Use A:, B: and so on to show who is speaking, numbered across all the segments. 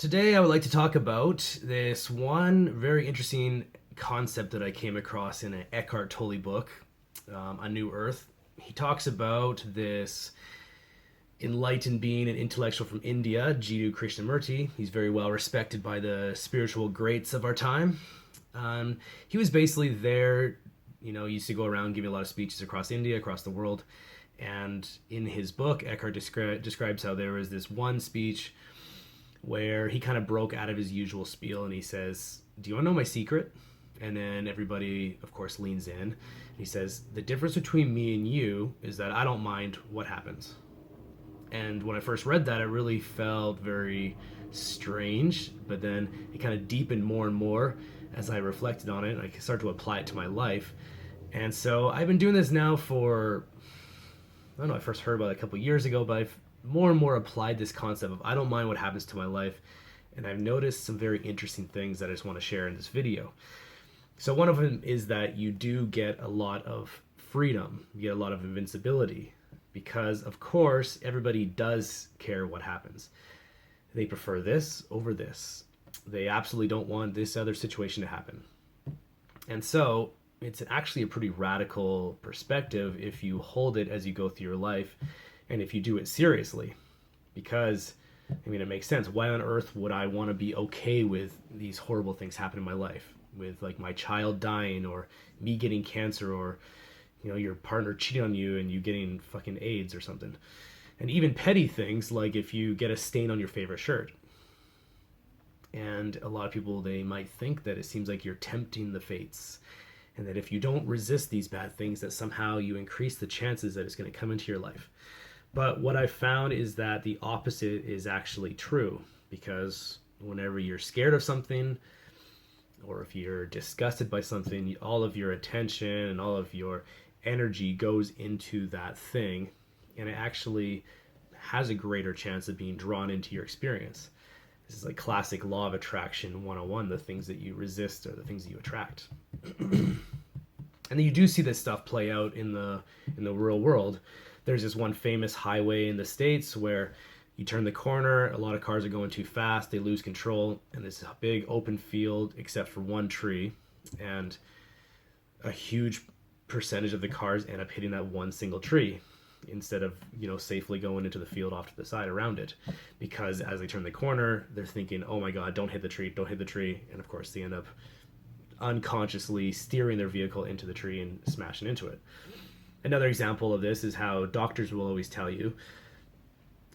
A: Today, I would like to talk about this one very interesting concept that I came across in an Eckhart Tolle book, A New Earth. He talks about this enlightened being and intellectual from India, Jiddu Krishnamurti. He's very well respected by the spiritual greats of our time. He was basically there, he used to go around giving a lot of speeches across India, across the world. And in his book, Eckhart describes how there was this one speech where he kind of broke out of his usual spiel and he says, "Do you want to know my secret?" And then everybody, of course, leans in. He says, "The difference between me and you is that I don't mind what happens." And when I first read that, it really felt very strange, but then it kind of deepened more and more as I reflected on it. I started to apply it to my life. And so I've been doing this now for, I don't know, I first heard about it a couple years ago, but I've more and more applied this concept of I don't mind what happens to my life. And I've noticed some very interesting things that I just want to share in this video. So one of them is that you do get a lot of freedom. You get a lot of invincibility because, of course, everybody does care what happens. They prefer this over this. They absolutely don't want this other situation to happen. And so it's actually a pretty radical perspective if you hold it as you go through your life and if you do it seriously. Because, it makes sense. Why on earth would I want to be okay with these horrible things happening in my life? With like my child dying or me getting cancer or, your partner cheating on you and you getting fucking AIDS or something. And even petty things like if you get a stain on your favorite shirt. And a lot of people, they might think that it seems like you're tempting the fates. And that if you don't resist these bad things, that somehow you increase the chances that it's going to come into your life. But what I found is that the opposite is actually true. Because whenever you're scared of something, or if you're disgusted by something, all of your attention and all of your energy goes into that thing. And it actually has a greater chance of being drawn into your experience. This is like classic law of attraction 101. The things that you resist are the things that you attract. And then you do see this stuff play out in the real world. There's this one famous highway in the States where you turn the corner, a lot of cars are going too fast, they lose control, and there's a big open field except for one tree, and a huge percentage of the cars end up hitting that one single tree instead of safely going into the field off to the side around it, because as they turn the corner they're thinking, oh my god, don't hit the tree, and of course they end up unconsciously steering their vehicle into the tree and smashing into it. Another example of this is how doctors will always tell you,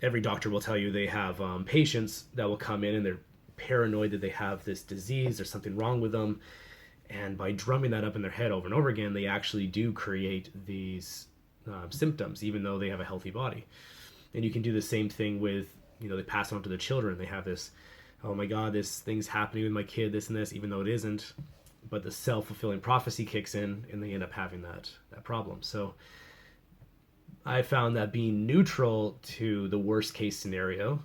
A: every doctor will tell you they have patients that will come in and they're paranoid that they have this disease, there's something wrong with them, and by drumming that up in their head over and over again, they actually do create these symptoms, even though they have a healthy body. And you can do the same thing with, they pass on to their children. They have this, oh my god, this thing's happening with my kid, this and this, even though it isn't. But the self-fulfilling prophecy kicks in and they end up having that problem. So I found that being neutral to the worst case scenario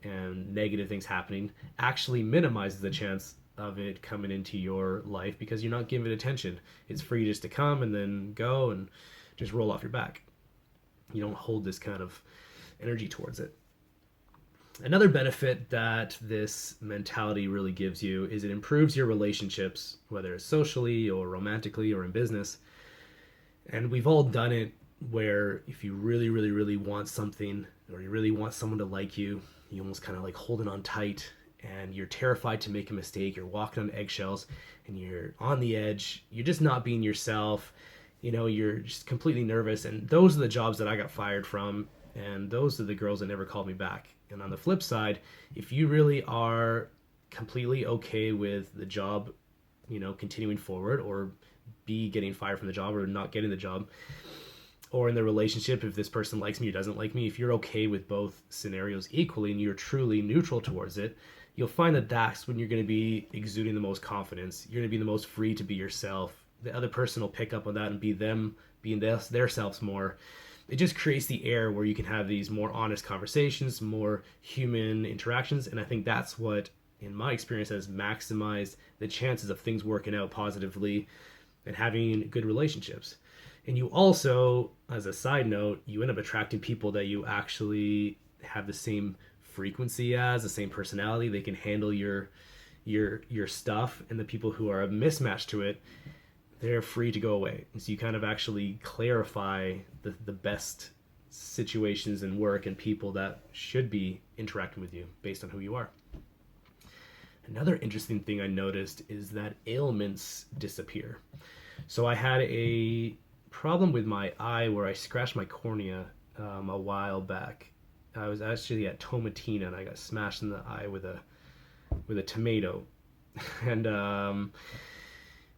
A: and negative things happening actually minimizes the chance of it coming into your life, because you're not giving it attention. It's free just to come and then go and just roll off your back. You don't hold this kind of energy towards it. Another benefit that this mentality really gives you is it improves your relationships, whether it's socially or romantically or in business. And we've all done it where if you really, really, really want something, or you really want someone to like you, you almost kind of like holding on tight and you're terrified to make a mistake. You're walking on eggshells and you're on the edge. You're just not being yourself. You're just completely nervous. And those are the jobs that I got fired from. And those are the girls that never called me back. And on the flip side, if you really are completely okay with the job, continuing forward, or B, getting fired from the job or not getting the job, or in the relationship, if this person likes me or doesn't like me, if you're okay with both scenarios equally and you're truly neutral towards it, you'll find that that's when you're going to be exuding the most confidence. You're going to be the most free to be yourself. The other person will pick up on that and be them, being their selves more. It just creates the air where you can have these more honest conversations, more human interactions. And I think that's what, in my experience, has maximized the chances of things working out positively and having good relationships. And you also, as a side note, you end up attracting people that you actually have the same frequency as, the same personality. They can handle your stuff, and the people who are a mismatch to it, they're free to go away. And so you kind of actually clarify the best situations and work and people that should be interacting with you based on who you are. Another interesting thing I noticed is that ailments disappear. So I had a problem with my eye where I scratched my cornea a while back. I was actually at Tomatina and I got smashed in the eye with a tomato, and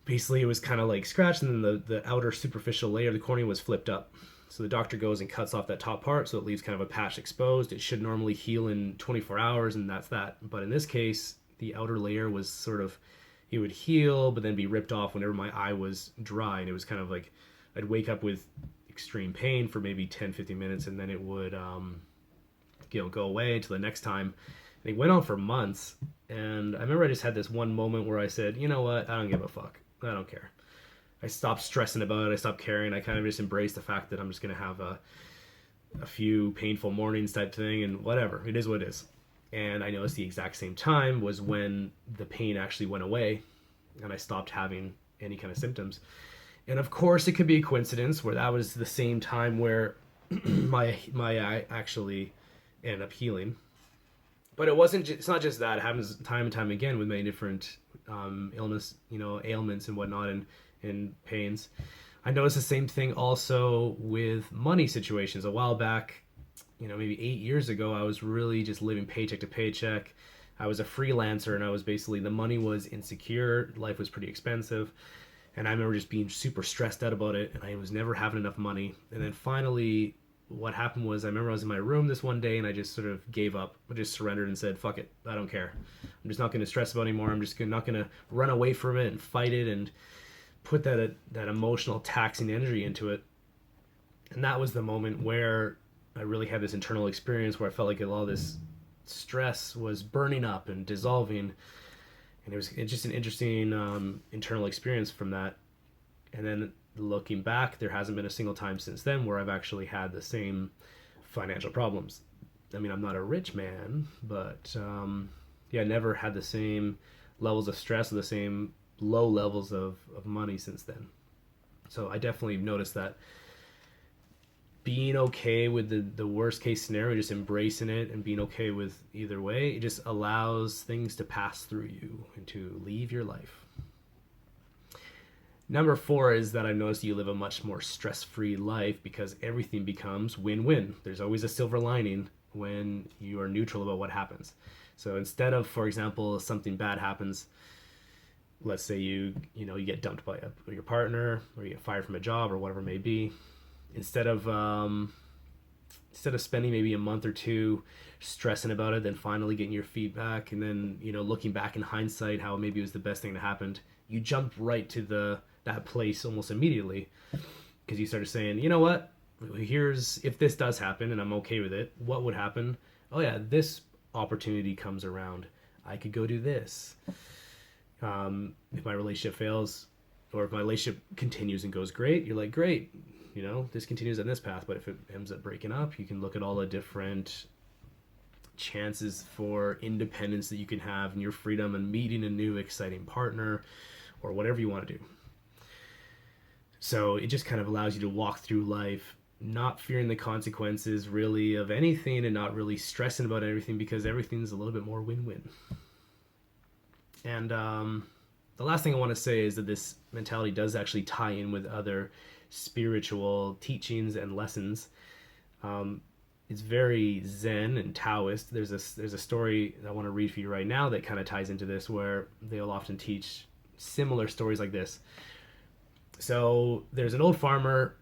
A: basically it was kind of like scratched, and then the outer superficial layer of the cornea was flipped up. So the doctor goes and cuts off that top part, so it leaves kind of a patch exposed. It should normally heal in 24 hours, and that's that. But in this case, the outer layer was sort of, it would heal, but then be ripped off whenever my eye was dry. And it was kind of like, I'd wake up with extreme pain for maybe 10, 15 minutes, and then it would go away until the next time. And it went on for months. And I remember I just had this one moment where I said, you know what, I don't give a fuck. I don't care. I stopped stressing about it. I stopped caring. I kind of just embraced the fact that I'm just going to have a few painful mornings type thing, and whatever. It is what it is. And I noticed the exact same time was when the pain actually went away and I stopped having any kind of symptoms. And of course, it could be a coincidence where that was the same time where my eye actually ended up healing. But it's not just that. It happens time and time again with many different ailments and whatnot, and pains. I noticed the same thing also with money situations. A while back, maybe 8 years ago, I was really just living paycheck to paycheck. I was a freelancer, and I was basically, the money was insecure. Life was pretty expensive. And I remember just being super stressed out about it, and I was never having enough money. And then finally, what happened was, I remember I was in my room this one day, and I just sort of gave up. I just surrendered and said, fuck it, I don't care. I'm just not going to stress about it anymore. I'm just not going to run away from it and fight it and put that emotional taxing energy into it. And that was the moment where I really had this internal experience where I felt like all this stress was burning up and dissolving. And it's just an interesting internal experience from that. And then looking back, there hasn't been a single time since then where I've actually had the same financial problems. I mean, I'm not a rich man, but never had the same levels of stress or the same low levels of money since then. So I definitely noticed that being okay with the worst case scenario, just embracing it and being okay with either way, it just allows things to pass through you and to leave your life. Number 4 is that I noticed you live a much more stress-free life because everything becomes win-win. There's always a silver lining when you are neutral about what happens. So instead of, for example, something bad happens, let's say you get dumped by your partner, or you get fired from a job, or whatever it may be. Instead of spending maybe a month or two stressing about it, then finally getting your feedback, and then looking back in hindsight how maybe it was the best thing that happened, you jumped right to that place almost immediately, because you started saying, you know what, if this does happen and I'm okay with it, what would happen? Oh yeah, this opportunity comes around, I could go do this. If my relationship fails, or if my relationship continues and goes great, you're like, great, this continues on this path. But if it ends up breaking up, you can look at all the different chances for independence that you can have in your freedom and meeting a new exciting partner or whatever you want to do. So it just kind of allows you to walk through life not fearing the consequences really of anything, and not really stressing about everything, because everything's a little bit more win-win. And the last thing I want to say is that this mentality does actually tie in with other spiritual teachings and lessons. It's very Zen and Taoist. There's a story I want to read for you right now that kind of ties into this, where they'll often teach similar stories like this. So there's an old farmer.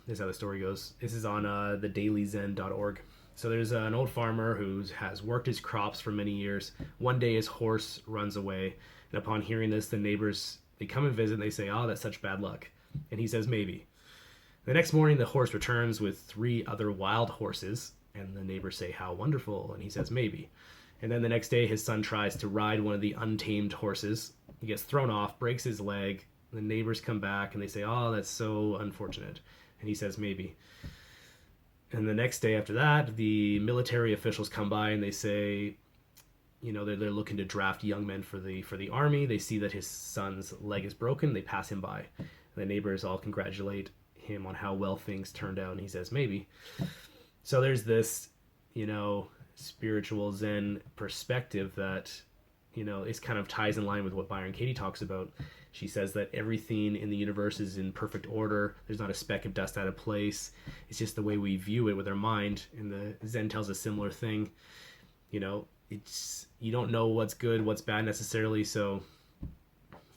A: This is how the story goes. This is on thedailyzen.org. So there's an old farmer who has worked his crops for many years. One day his horse runs away, and upon hearing this, the neighbors, they come and visit, and they say, oh, that's such bad luck. And he says, maybe. The next morning, the horse returns with 3 other wild horses, and the neighbors say, how wonderful, and he says, maybe. And then the next day, his son tries to ride one of the untamed horses. He gets thrown off, breaks his leg. The neighbors come back, and they say, oh, that's so unfortunate. And he says, maybe. And the next day after that, the military officials come by and they say, they're looking to draft young men for the army. They see that his son's leg is broken. They pass him by. And the neighbors all congratulate him on how well things turned out. And he says, maybe. So there's this, spiritual Zen perspective that, is kind of ties in line with what Byron Katie talks about. She says that everything in the universe is in perfect order. There's not a speck of dust out of place. It's just the way we view it with our mind. And the Zen tells a similar thing. It's, you don't know what's good, what's bad necessarily. So,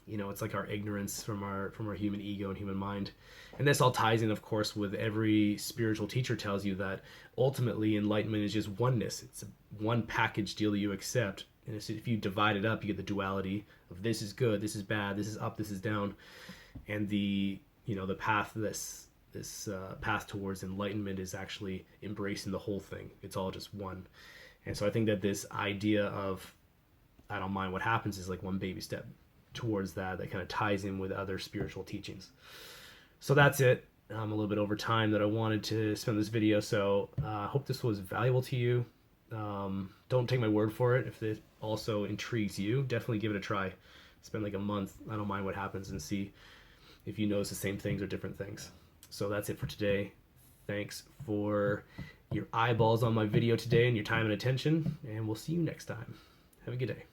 A: it's like our ignorance from our human ego and human mind. And this all ties in, of course, with every spiritual teacher tells you that ultimately enlightenment is just oneness. It's one package deal that you accept. And if you divide it up, you get the duality of this is good, this is bad, this is up, this is down. And the path, this path towards enlightenment is actually embracing the whole thing. It's all just one. And so I think that this idea of I don't mind what happens is like one baby step towards that kind of ties in with other spiritual teachings. So that's it. I'm a little bit over time that I wanted to spend this video. So I hope this was valuable to you. Don't take my word for it. If it also intrigues you, definitely give it a try. Spend like a month. I don't mind what happens and see if you notice the same things or different things. So that's it for today. Thanks for your eyeballs on my video today and your time and attention. And we'll see you next time. Have a good day.